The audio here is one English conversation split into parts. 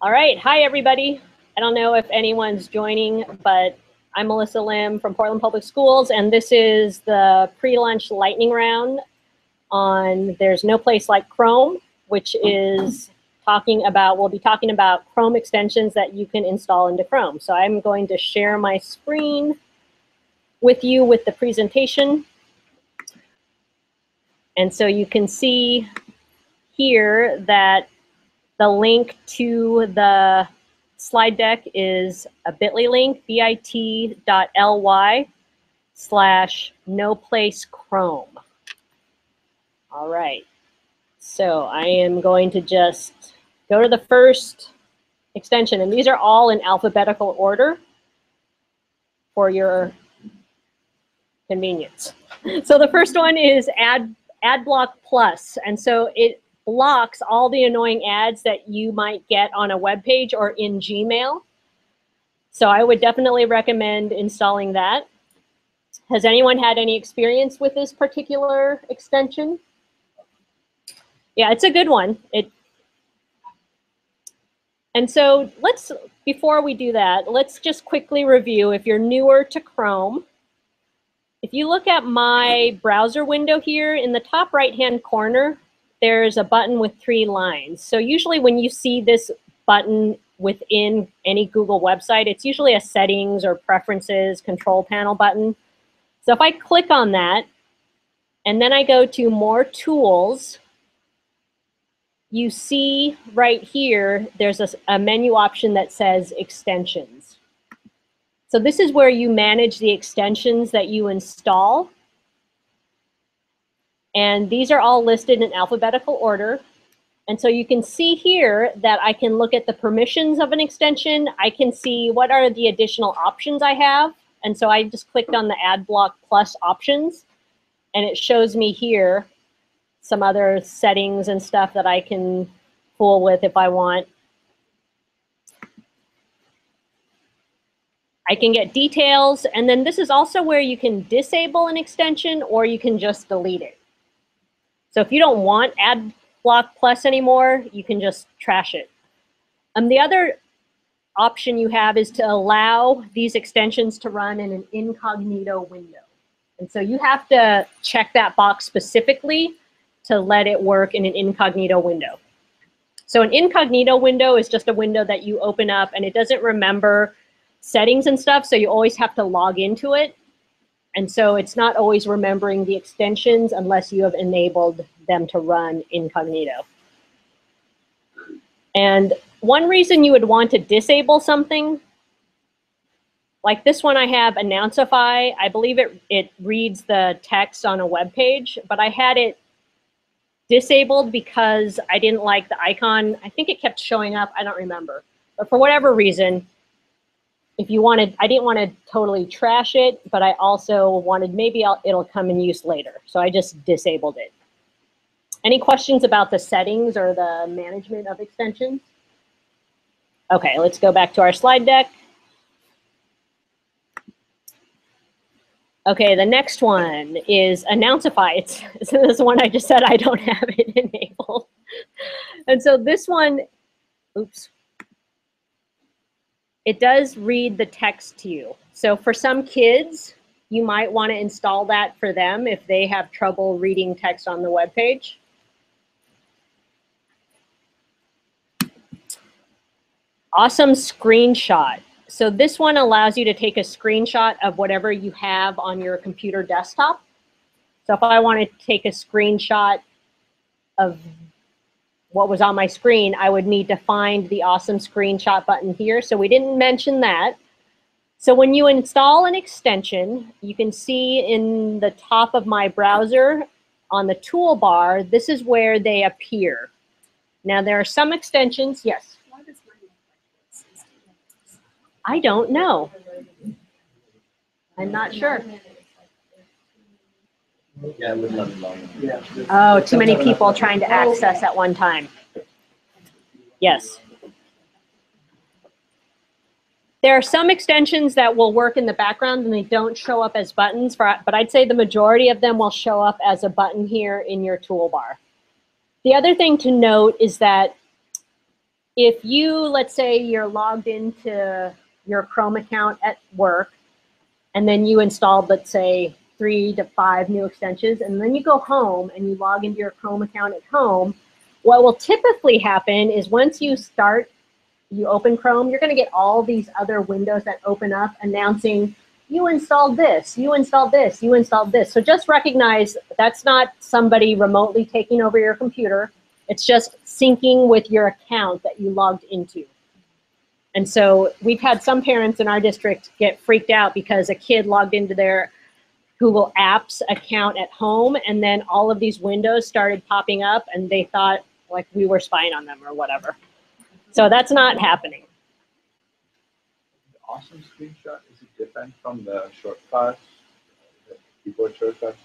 All right, hi everybody. I don't know if anyone's joining, but I'm Melissa Lim from Portland Public Schools, and this is the pre-lunch lightning round on There's No Place Like Chrome, which is we'll be talking about Chrome extensions that you can install into Chrome. So I'm going to share my screen with you with the presentation. And so you can see here that the link to the slide deck is a bit.ly link, bit.ly/noplacechrome. All right, so I am going to just go to the first extension, and these are all in alphabetical order for your convenience. So the first one is AdBlock Plus, and so it blocks all the annoying ads that you might get on a web page or in Gmail. So I would definitely recommend installing that. Has anyone had any experience with this particular extension? Yeah, it's a good one. And so before we do that, let's just quickly review. If you're newer to Chrome, if you look at my browser window here in the top right-hand corner, there's a button with 3 lines. So usually when you see this button within any Google website, it's usually a settings or preferences control panel button. So if I click on that, and then I go to more tools, you see right here, there's a menu option that says extensions. So this is where you manage the extensions that you install. And these are all listed in alphabetical order. And so you can see here that I can look at the permissions of an extension. I can see what are the additional options I have. And so I just clicked on the AdBlock Plus options, and it shows me here some other settings and stuff that I can fool with if I want. I can get details, and then this is also where you can disable an extension or you can just delete it. So if you don't want AdBlock Plus anymore, you can just trash it. The other option you have is to allow these extensions to run in an incognito window. And so you have to check that box specifically to let it work in an incognito window. So an incognito window is just a window that you open up, and it doesn't remember settings and stuff, so you always have to log into it. And so it's not always remembering the extensions unless you have enabled them to run incognito. And one reason you would want to disable something, like this one I have, Announceify, I believe it reads the text on a web page, but I had it disabled because I didn't like the icon. I think it kept showing up, I don't remember. But for whatever reason, I didn't want to totally trash it, but I also wanted it'll come in use later. So I just disabled it. Any questions about the settings or the management of extensions? Okay, let's go back to our slide deck. Okay, the next one is Announceify. This one I just said I don't have it enabled. And so this one, oops. It does read the text to you. So for some kids, you might want to install that for them if they have trouble reading text on the web page. Awesome Screenshot. So this one allows you to take a screenshot of whatever you have on your computer desktop. So if I want to take a screenshot of what was on my screen, I would need to find the Awesome Screenshot button here. So we didn't mention that. So when you install an extension, you can see in the top of my browser on the toolbar, this is where they appear. Now there are some extensions, yes? Why does mine look like this? I don't know. I'm not sure. Oh, too many people trying to access at one time. Yes. There are some extensions that will work in the background and they don't show up as buttons, but I'd say the majority of them will show up as a button here in your toolbar. The other thing to note is that if you, let's say you're logged into your Chrome account at work, and then you installed, let's say, 3 to 5 new extensions, and then you go home and you log into your Chrome account at home, what will typically happen is once you open Chrome, you're going to get all these other windows that open up announcing, you installed this, you installed this, you installed this. So just recognize that's not somebody remotely taking over your computer. It's just syncing with your account that you logged into. And so we've had some parents in our district get freaked out because a kid logged into their Google Apps account at home, and then all of these windows started popping up, and they thought like we were spying on them or whatever. So that's not happening. The awesome screenshot, is it different from the shortcuts, the keyboard shortcuts?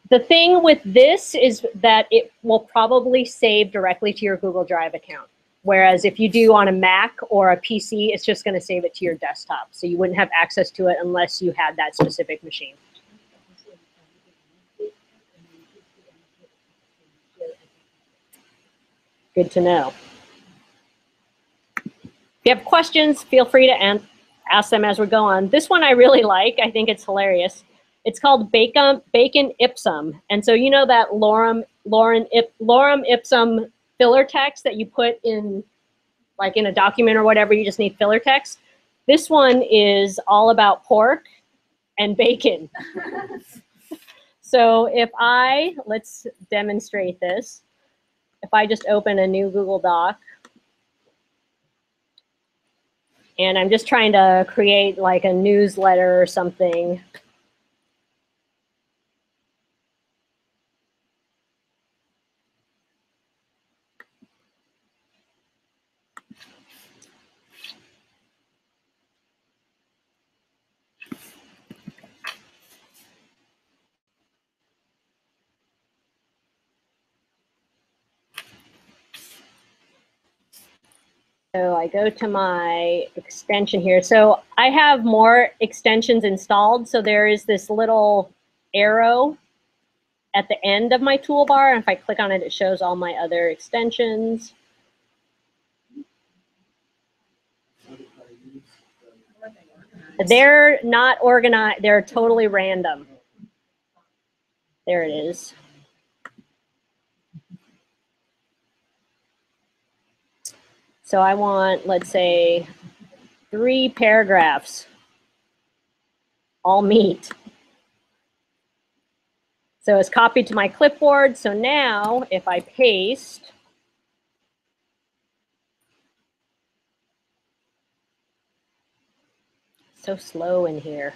The thing with this is that it will probably save directly to your Google Drive account. Whereas if you do on a Mac or a PC, it's just going to save it to your desktop. So you wouldn't have access to it unless you had that specific machine. Good to know. If you have questions, feel free to ask them as we go on. This one I really like. I think it's hilarious. It's called Bacon Ipsum. And so you know that lorem ipsum filler text that you put in, like in a document or whatever, you just need filler text. This one is all about pork and bacon. So if let's demonstrate this. If I just open a new Google Doc, and I'm just trying to create like a newsletter or something. So I go to my extension here. So I have more extensions installed. So there is this little arrow at the end of my toolbar. And if I click on it, it shows all my other extensions. They're not organized. They're totally random. There it is. So I want, let's say, 3 paragraphs, all meat. So it's copied to my clipboard. So now if I paste, so slow in here.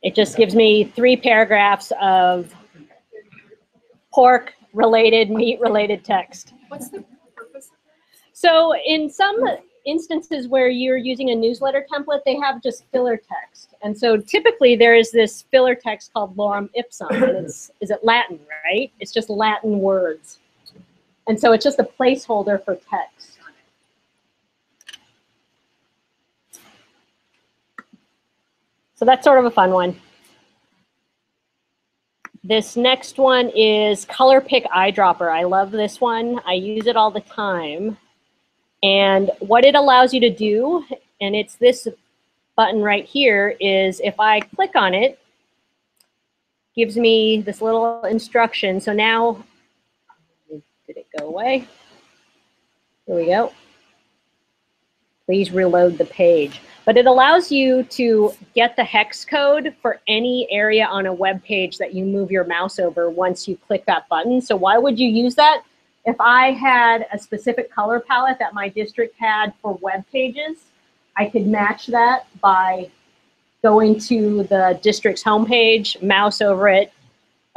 It just gives me 3 paragraphs of pork-related, meat-related text. What's the purpose of that? So in some instances where you're using a newsletter template, they have just filler text. And so typically there is this filler text called lorem ipsum. And is it Latin, right? It's just Latin words. And so it's just a placeholder for text. So that's sort of a fun one. This next one is Color Pick Eyedropper. I love this one. I use it all the time. And what it allows you to do, and it's this button right here, is if I click on it, gives me this little instruction. So now, did it go away? Here we go. Please reload the page. But it allows you to get the hex code for any area on a web page that you move your mouse over once you click that button. So why would you use that? If I had a specific color palette that my district had for web pages, I could match that by going to the district's homepage, mouse over it,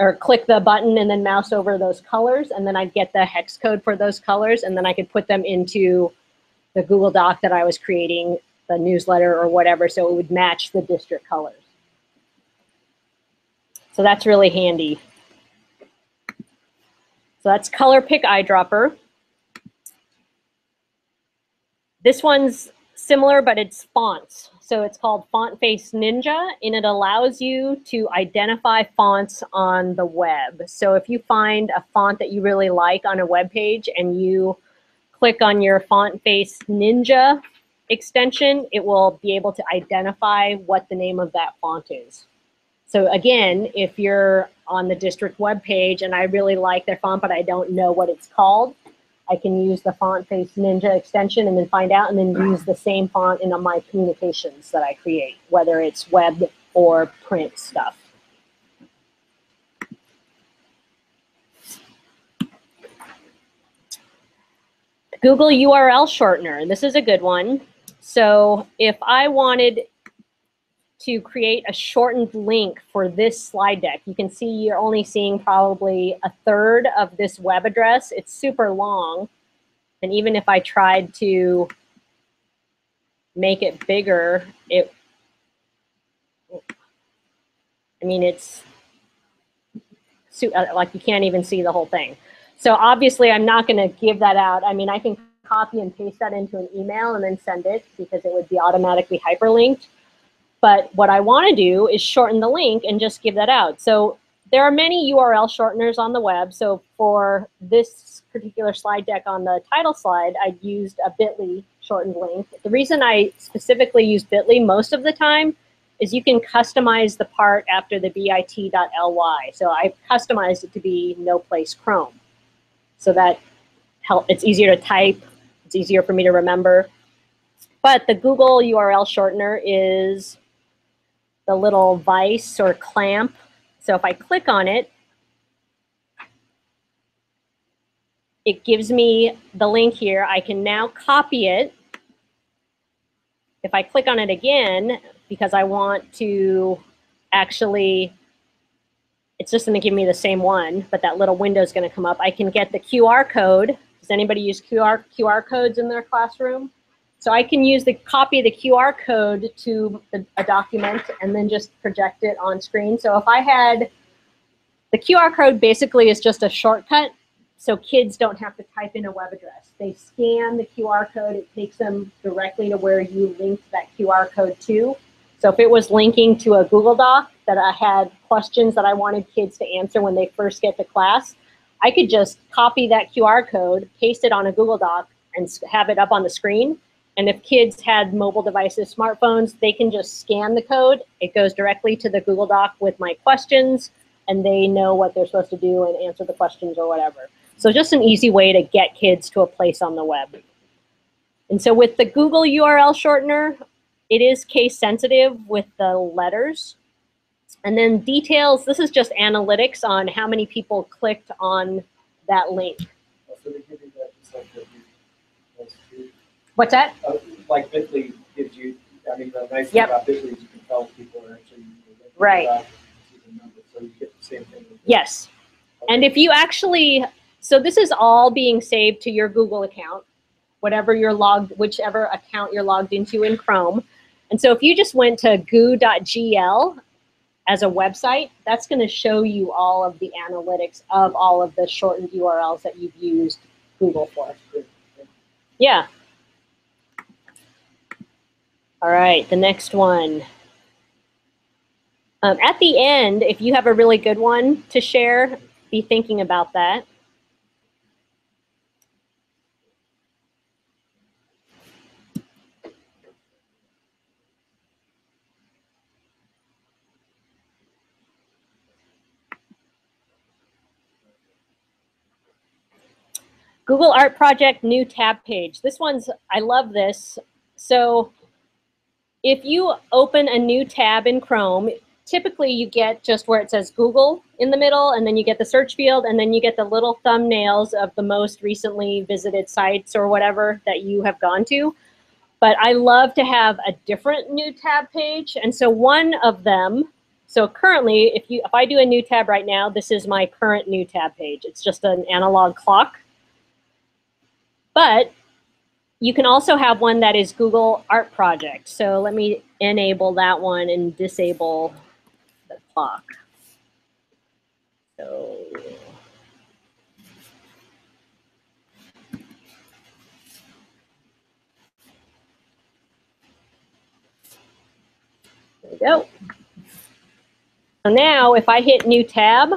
or click the button and then mouse over those colors, and then I'd get the hex code for those colors, and then I could put them into the Google Doc that I was creating, the newsletter or whatever, so it would match the district colors. So that's really handy. So that's Color Pick Eyedropper. This one's similar, but it's fonts. So it's called FontFace Ninja, and it allows you to identify fonts on the web. So if you find a font that you really like on a web page and you click on your FontFace Ninja extension, it will be able to identify what the name of that font is. So again, if you're on the district web page and I really like their font, but I don't know what it's called, I can use the FontFace Ninja extension and then find out, and then use the same font in my communications that I create, whether it's web or print stuff. Google URL shortener, this is a good one. So if I wanted to create a shortened link for this slide deck, you can see you're only seeing probably a third of this web address. It's super long. And even if I tried to make it bigger, I mean, it's like you can't even see the whole thing. So obviously I'm not gonna give that out. I mean, I can copy and paste that into an email and then send it because it would be automatically hyperlinked. But what I wanna do is shorten the link and just give that out. So there are many URL shorteners on the web. So for this particular slide deck on the title slide, I used a bit.ly shortened link. The reason I specifically use bit.ly most of the time is you can customize the part after the bit.ly. So I customized it to be no place Chrome. So that it's easier to type, it's easier for me to remember. But the Google URL shortener is the little vice or clamp. So if I click on it, it gives me the link here. I can now copy it. If I click on it again, because I want to actually, it's just going to give me the same one, but that little window is going to come up. I can get the QR code. Does anybody use QR codes in their classroom? So I can use copy the QR code to a document and then just project it on screen. So if I had, the QR code basically is just a shortcut, so kids don't have to type in a web address. They scan the QR code, it takes them directly to where you linked that QR code to. So if it was linking to a Google Doc that I had questions that I wanted kids to answer when they first get to class, I could just copy that QR code, paste it on a Google Doc, and have it up on the screen. And if kids had mobile devices, smartphones, they can just scan the code. It goes directly to the Google Doc with my questions, and they know what they're supposed to do and answer the questions or whatever. So just an easy way to get kids to a place on the web. And so with the Google URL shortener, it is case sensitive with the letters. And then details, this is just analytics on how many people clicked on that link. So they give you that just like What's that? Like Bitly gives you, I mean, the nice thing about Bitly is you can tell people are actually right. So you get the same thing. Yes. And if you actually, so this is all being saved to your Google account, whatever you're whichever account you're logged into in Chrome. And so if you just went to goo.gl as a website, that's going to show you all of the analytics of all of the shortened URLs that you've used Google for. Yeah. All right, the next one. At the end, if you have a really good one to share, be thinking about that. Google Art Project new tab page. This one's, I love this. So if you open a new tab in Chrome, typically you get just where it says Google in the middle, and then you get the search field, and then you get the little thumbnails of the most recently visited sites or whatever that you have gone to. But I love to have a different new tab page. And so one of them, so currently, if I do a new tab right now, this is my current new tab page. It's just an analog clock. But you can also have one that is Google Art Project. So let me enable that one and disable the clock. So There we go. So now if I hit new tab,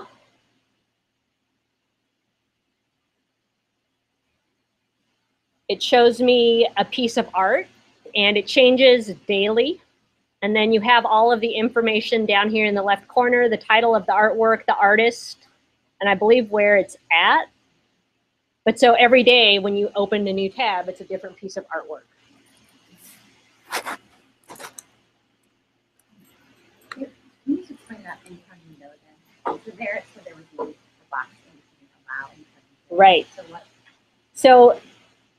it shows me a piece of art and it changes daily. And then you have all of the information down here in the left corner, the title of the artwork, the artist, and I believe where it's at. But so every day when you open a new tab, it's a different piece of artwork. Can you just explain that incognito again? So there was a box in between allow incognito. Right. So what? So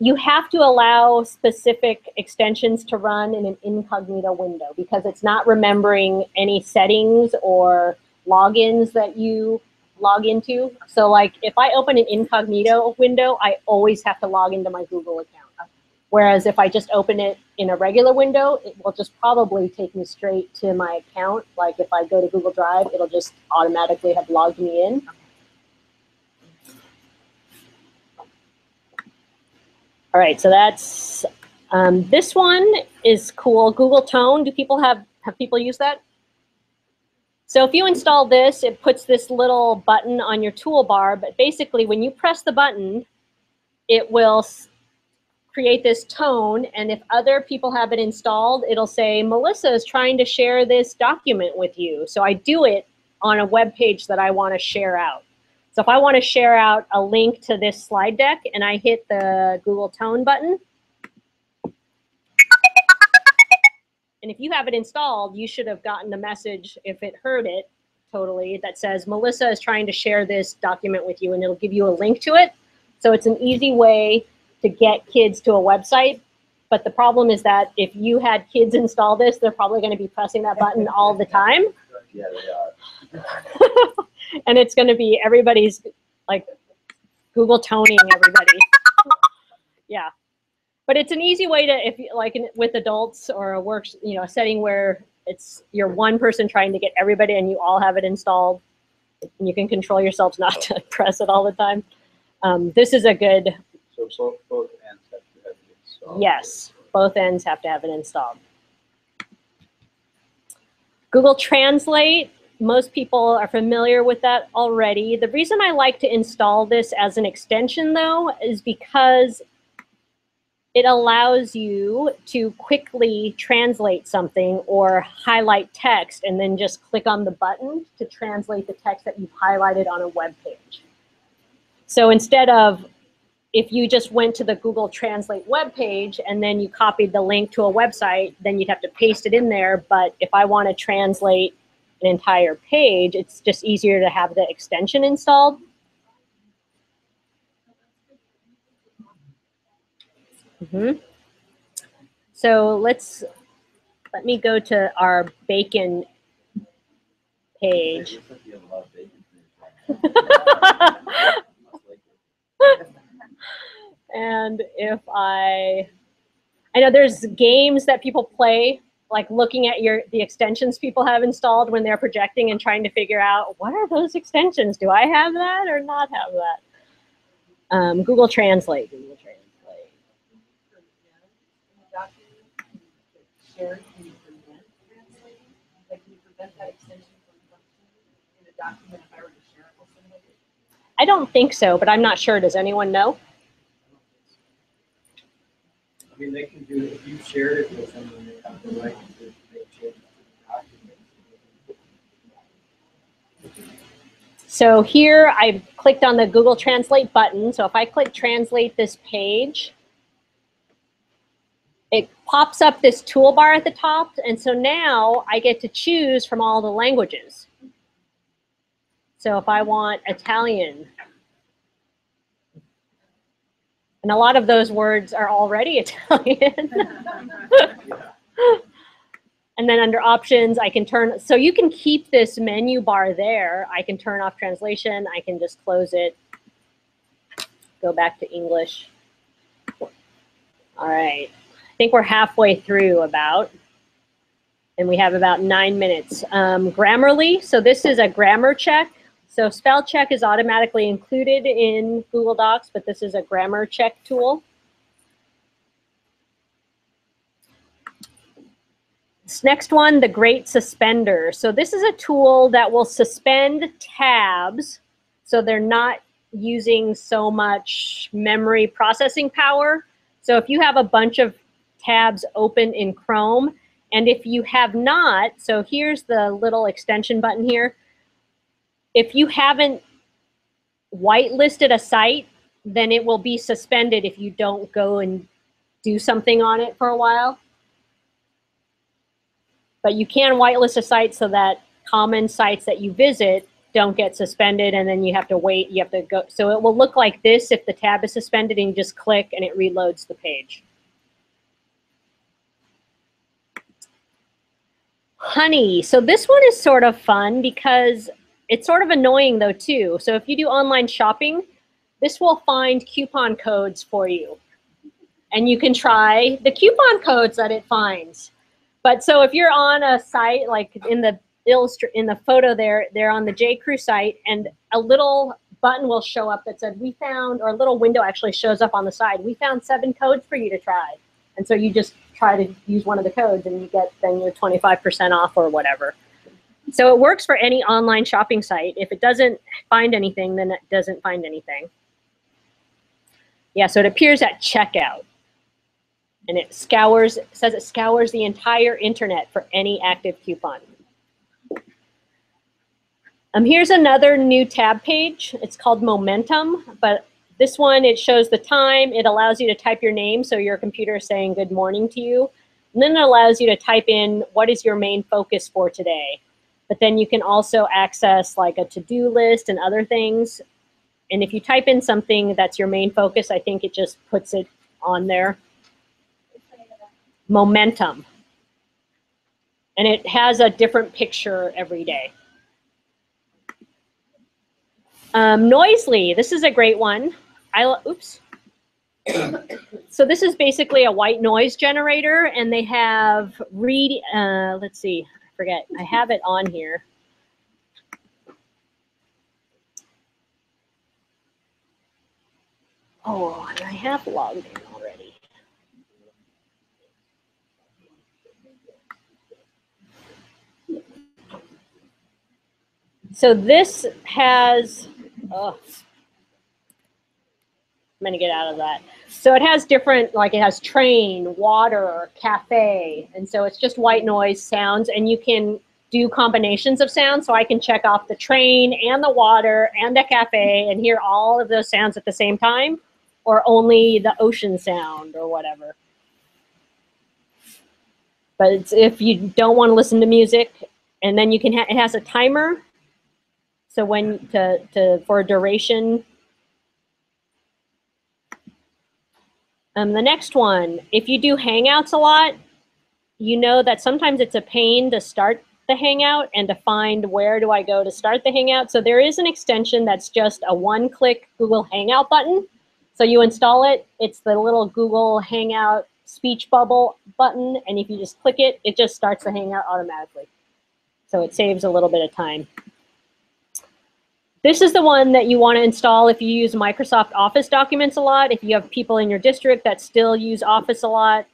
you have to allow specific extensions to run in an incognito window because it's not remembering any settings or logins that you log into. So like if I open an incognito window, I always have to log into my Google account. Whereas if I just open it in a regular window, it will just probably take me straight to my account. Like if I go to Google Drive, it'll just automatically have logged me in. All right, so that's, this one is cool. Google Tone, have people use that? So if you install this, it puts this little button on your toolbar, but basically when you press the button, it will create this tone, and if other people have it installed, it'll say, Melissa is trying to share this document with you. So I do it on a web page that I want to share out. So if I want to share out a link to this slide deck and I hit the Google Tone button, and if you have it installed, you should have gotten a message if it heard it totally that says Melissa is trying to share this document with you, and it'll give you a link to it. So it's an easy way to get kids to a website. But the problem is that if you had kids install this, they're probably going to be pressing that button all the time. Yeah, they are. And it's going to be everybody's like Google toning everybody. Yeah. But it's an easy way to, if like with adults or a work, a setting where you're one person trying to get everybody and you all have it installed, and you can control yourselves not to press it all the time. This is a good. So both ends have to have it installed. Yes, both ends have to have it installed. Google Translate, most people are familiar with that already. The reason I like to install this as an extension though is because it allows you to quickly translate something or highlight text and then just click on the button to translate the text that you've highlighted on a web page. So instead of, if you just went to the Google Translate web page and then you copied the link to a website, then you'd have to paste it in there. But if I want to translate an entire page, it's just easier to have the extension installed. So let me go to our bacon page. And if I know there's games that people play, like looking at the extensions people have installed when they're projecting and trying to figure out, what are those extensions? Do I have that or not have that? Google Translate. Google Translate. Share, can you prevent translating? Like, can you prevent that extension from functioning in a document if I were to share it with somebody? I don't think so, but I'm not sure. Does anyone know? I mean, they can do, if you shared it with them, then they have the right to make changes to the document. So here I've clicked on the Google Translate button. So if I click Translate this page, it pops up this toolbar at the top. And so now I get to choose from all the languages. So if I want Italian, and a lot of those words are already Italian. And then under options, I can turn, so you can keep this menu bar there. I can turn off translation. I can just close it, go back to English. All right, I think we're halfway through about, and we have about 9 minutes. Grammarly, so this is a grammar check. So spell check is automatically included in Google Docs, but this is a grammar check tool. This next one, the Great Suspender. So this is a tool that will suspend tabs so they're not using so much memory processing power. So if you have a bunch of tabs open in Chrome, and if you have not, so here's the little extension button here. If you haven't whitelisted a site, then it will be suspended if you don't go and do something on it for a while. But you can whitelist a site so that common sites that you visit don't get suspended, and then you have to wait. You have to go. So it will look like this if the tab is suspended, and you just click and it reloads the page. Honey. So this one is sort of fun because it's sort of annoying though too. So if you do online shopping, this will find coupon codes for you. And you can try the coupon codes that it finds. But so if you're on a site, like in the photo there, they're on the J.Crew site, and a little button will show up that said, we found, or a little window actually shows up on the side, we found 7 codes for you to try. And so you just try to use one of the codes and you get then your 25% off or whatever. So it works for any online shopping site. If it doesn't find anything, then it doesn't find anything. Yeah, so it appears at checkout. And it says it scours the entire internet for any active coupon. Here's another new tab page. It's called Momentum, but this one, it shows the time. It allows you to type your name, so your computer is saying good morning to you. And then it allows you to type in what is your main focus for today. But then you can also access like a to-do list and other things. And if you type in something that's your main focus, I think it just puts it on there. Momentum. And it has a different picture every day. Noisely, this is a great one. Oops. So this is basically a white noise generator, and they have let's see, I forget, I have it on here. Oh, and I have logged in already. So this has, I'm gonna get out of that. So it has different, like it has train, water, cafe, and so it's just white noise sounds, and you can do combinations of sounds. So I can check off the train and the water and the cafe and hear all of those sounds at the same time, or only the ocean sound or whatever. But it's if you don't want to listen to music, and then you can, it has a timer. So when for a duration. The next one, if you do Hangouts a lot, you know that sometimes it's a pain to start the Hangout and to find where do I go to start the Hangout. So there is an extension that's just a one-click Google Hangout button. So you install it, it's the little Google Hangout speech bubble button, and if you just click it, it just starts the Hangout automatically. So it saves a little bit of time. This is the one that you want to install if you use Microsoft Office documents a lot, if you have people in your district that still use Office a lot,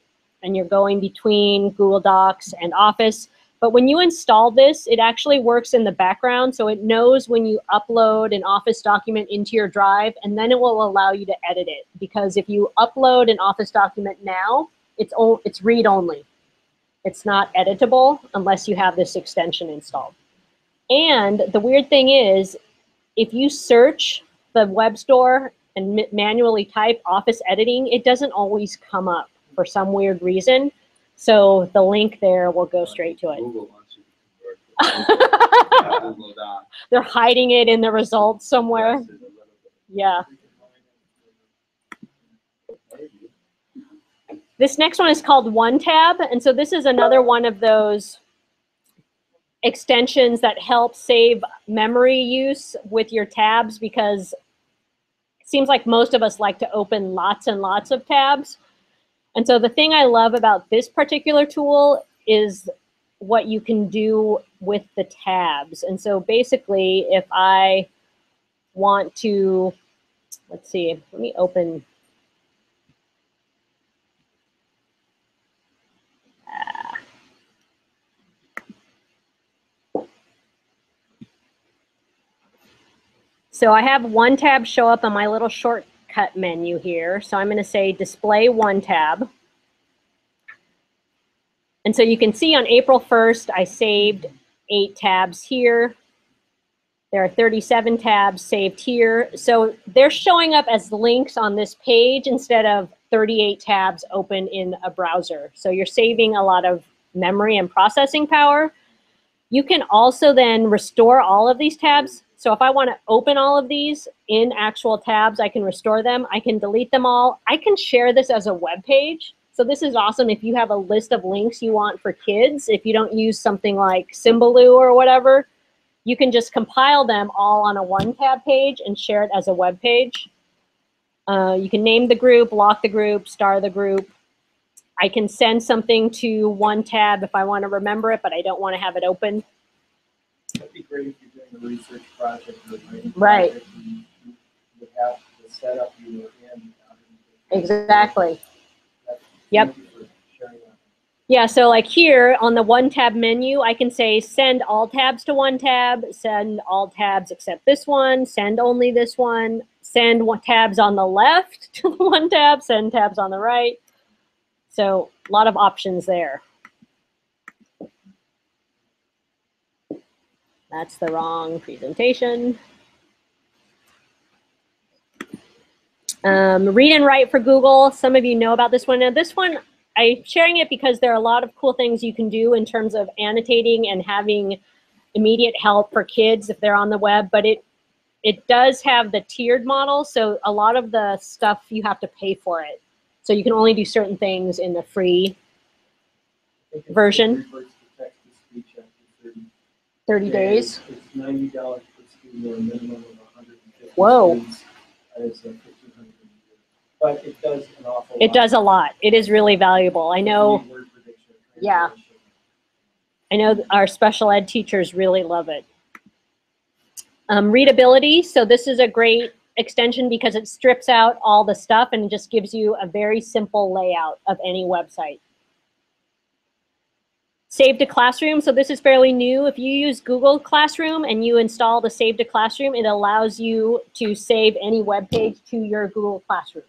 and you're going between Google Docs and Office. But when you install this, it actually works in the background, so it knows when you upload an Office document into your drive, and then it will allow you to edit it. Because if you upload an Office document now, it's read-only. It's not editable unless you have this extension installed. And the weird thing is, if you search the web store and manually type Office editing, it doesn't always come up for some weird reason. So the link there will go straight to it. Google wants you to convert to Google Docs. They're hiding it in the results somewhere. Yeah. This next one is called OneTab. And so this is another one of those extensions that help save memory use with your tabs, because it seems like most of us like to open lots and lots of tabs. And so the thing I love about this particular tool is what you can do with the tabs. And so basically, if I want to, let's see, let me open. So I have one tab show up on my little shortcut menu here. So I'm going to say display one tab. And so you can see on April 1st, I saved 8 tabs here. There are 37 tabs saved here. So they're showing up as links on this page instead of 38 tabs open in a browser. So you're saving a lot of memory and processing power. You can also then restore all of these tabs. So if I want to open all of these in actual tabs, I can restore them. I can delete them all. I can share this as a web page. So this is awesome if you have a list of links you want for kids. If you don't use something like Symbaloo or whatever, you can just compile them all on a one tab page and share it as a web page. You can name the group, lock the group, star the group. I can send something to one tab if I want to remember it, but I don't want to have it open. That'd be great if you're doing a research project or a writing Right. project, you would have the setup you were in. Exactly. Yep. Thank you for sharing that. Yeah, so like here on the one tab menu, I can say send all tabs to one tab, send all tabs except this one, send only this one, send tabs on the left to the one tab, send tabs on the right. So a lot of options there. That's the wrong presentation. Read and write for Google. Some of you know about this one. Now this one, I'm sharing it because there are a lot of cool things you can do in terms of annotating and having immediate help for kids if they're on the web, but it does have the tiered model, so a lot of the stuff you have to pay for it. So you can only do certain things in the free version. 30 days. It's $90 per student or a minimum of 150 Whoa. students. It's $1,500 a year. But it does an awful lot. It does a lot. It is really valuable. I know. Word prediction, Yeah. translation. I know our special ed teachers really love it. Readability. So this is a great extension because it strips out all the stuff and just gives you a very simple layout of any website. Save to Classroom. So this is fairly new. If you use Google Classroom and you install the Save to Classroom, it allows you to save any web page to your Google Classroom.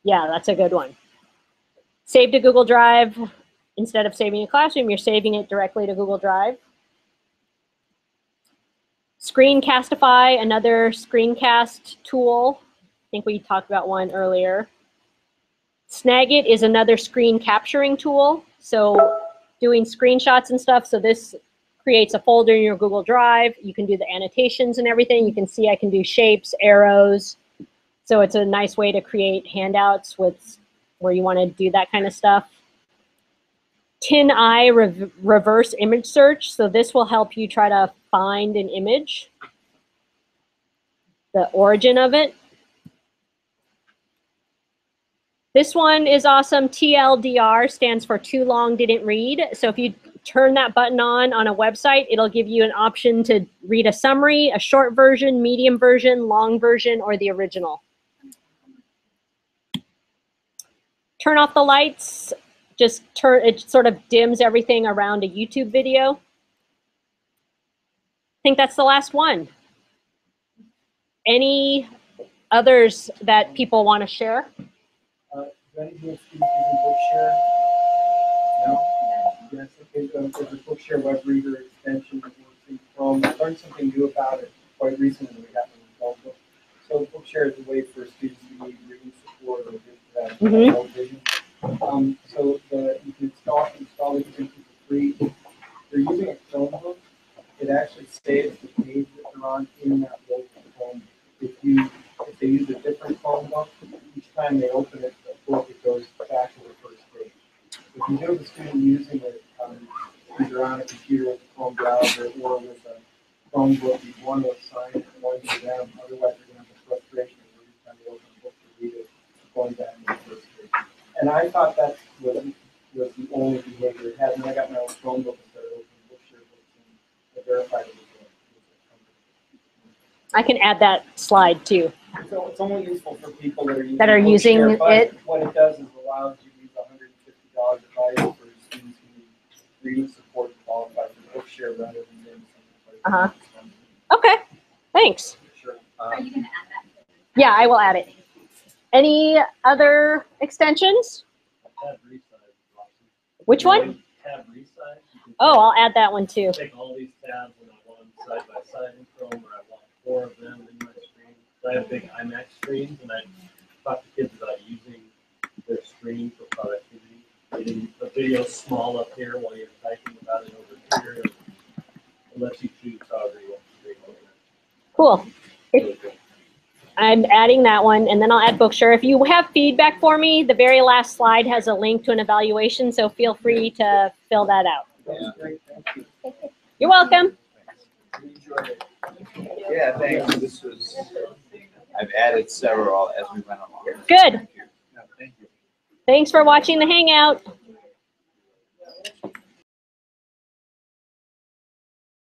Yeah, that's a good one. Save to Google Drive. Instead of saving a classroom, you're saving it directly to Google Drive. Screencastify, another screencast tool. I think we talked about one earlier. Snagit is another screen capturing tool. So doing screenshots and stuff. So this creates a folder in your Google Drive. You can do the annotations and everything. You can see I can do shapes, arrows. So it's a nice way to create handouts with where you want to do that kind of stuff. TinEye reverse image search. So this will help you try to find an image, the origin of it. This one is awesome. TLDR stands for too long didn't read. So if you turn that button on a website, it'll give you an option to read a summary, a short version, medium version, long version, or the original. Turn off the lights. Just it sort of dims everything around a YouTube video. I think that's the last one. Any others that people want to share? Do any of your students using Bookshare? No? Yes, okay, so there's a Bookshare web reader extension that works in Chrome. I learned something new about it quite recently when we got in the phone book. So Bookshare is a way for students who need reading support or low vision. So you can install it for free. If they're using a Chromebook, it actually saves the page that they're on in that local Chromebook. If they use a different Chromebook, each time they open it, the book, it goes back to the first page. If you do have a student using it either on a computer with a Chrome browser or with a Chromebook, you want to assign one to them. Otherwise, you're going to have the frustration of every time you open a book to read it, going back to the first page. And I thought that was the only behavior it had. And I got my own Chromebook and started opening Bookshare books and I verified it was I can add that slide too. So it's only useful for people that are using Bookshare, but it. What it does is allows you to use $150 device for students who need reading support to qualify for Bookshare rather than doing something like Okay. Thanks. Sure. Are you gonna add that? Yeah, I will add it. Any other extensions? Tab resize is awesome. Which one? Tab resize. You can Oh, I'll add that one too. take all these tabs and I want them side by side in Chrome, or I want 4 of them in my screen. So I have big IMAX screens, and I talk to kids about using their screen for productivity. Getting the video small up here while you're typing about it over here. It lets you choose however you want to take it. Cool. Really good. I'm adding that one, and then I'll add Bookshare. If you have feedback for me, the very last slide has a link to an evaluation, so feel free to fill that out. That was great, thank you. You're welcome. We enjoyed it. Yeah, thanks. This was, I've added several as we went along. Good. No, thank you. Thanks for watching the Hangout.